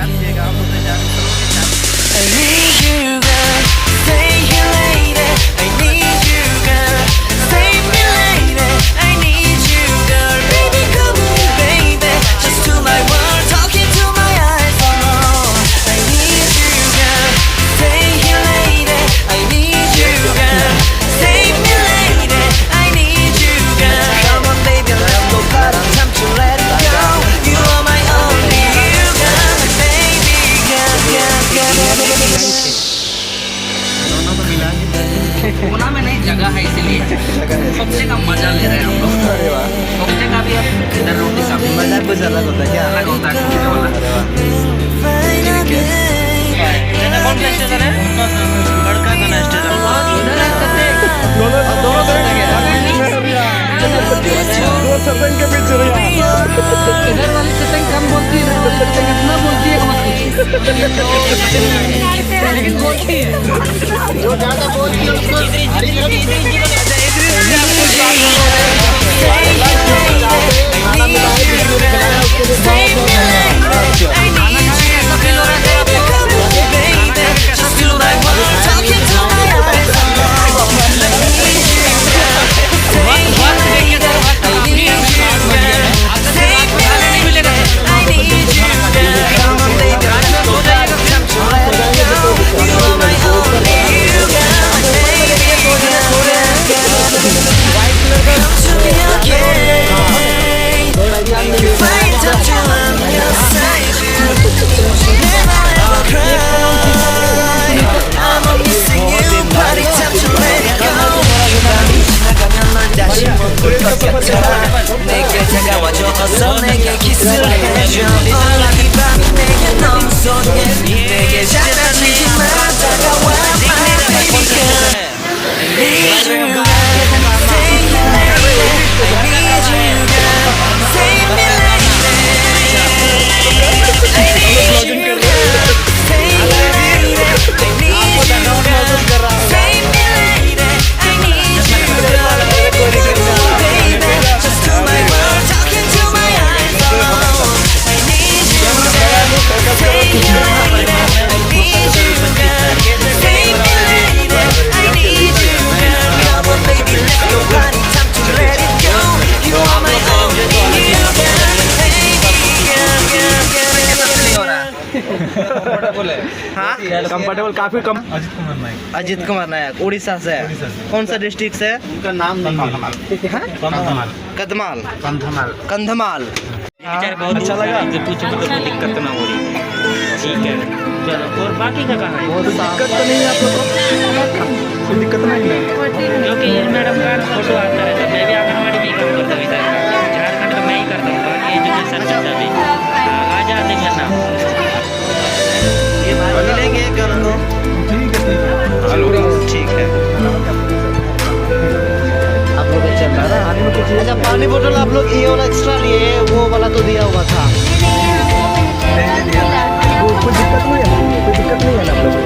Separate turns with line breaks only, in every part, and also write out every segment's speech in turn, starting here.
I need you, girl. Stay here, lady. I need you, girl. Save me, lady. I need you, girl. Baby, come on, baby. Just to my world, talking to my eyes. Oh, I need you, girl. Stay here, lady. I need you, girl. Save me, lady. I need you, girl. Come on, baby, let's go party. Time to let it go. You are my only you, girl. Baby, girl, girl, girl.
दोनों को मिला के कोना में नहीं जगह है इसलिए सबसे का मजा ले रहे हैं हम लोग। सबसे का भी अब इधर रोटी सब्जी मजा कुछ अलग होता है क्या? अलग होता है खाने वाला। कौन सा स्टेशन है? लड़का का ना स्टेशन। दोनों तरह के दो सतंग के बीच इधर वाली सतंग कम बोलती है, इधर वाली सतंग इतना बोलती है मत पूछिए। लेकिन बोलती है जो ज्यादा बोलती है उसको 내게 다가와줘 어서 내게 키스를 해줘 이 밤이 내게 너무 소중해 내게 장난치지 마 다가와 my baby girl I need you girl stay here lady I need you girl save me lady I need you girl stay here lady I need you girl save me lady I need you girl just to my world, talking to my eyes. Oh, I need you, girl. Stay here, lady. I need you, girl. Save me, lady. I need you, girl. Come on, baby, let's go party. Time to let it go. You are my only you, girl. Baby, girl, girl, girl. हाँ
comfortable काफी कम।
अजीत कुमार नायक उड़ीसा से है। कौन सा district से?
उनका नाम नहीं
कदमाल
कंधमाल।
कंधमाल।
बहुत अच्छा लगा।
पूछो तो कोई दिक्कत ना हो रही। ठीक है चलो और बाकी का कहाँ है?
दिक्कत तो नहीं है आप लोग को? कोई दिक्कत नहीं है
क्योंकि मैडम का फोटो आता है मैं भी आंगनबाड़ी में काम करता हूँ इधर झारखंड का मैं ही करता हूँ बाकी एजुकेशन चलता है आ जाते हैं ना ये मिलेंगे कल को। हेलो ठीक है आप लोग चल रहा है पानी में कुछ अच्छा पानी बोतल आप लोग ये वाला एक्स्ट्रा लिए वो वाला तो दिया हुआ था।
कोई दिक्कत नहीं है ना आप लोग को?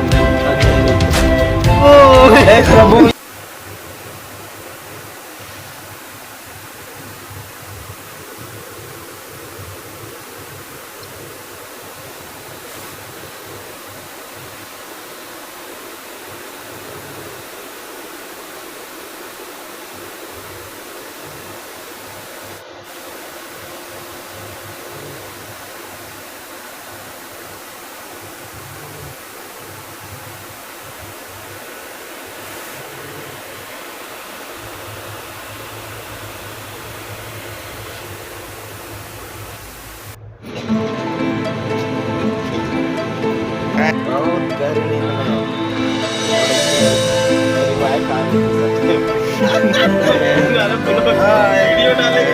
वीडियो डालेंगे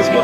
उसको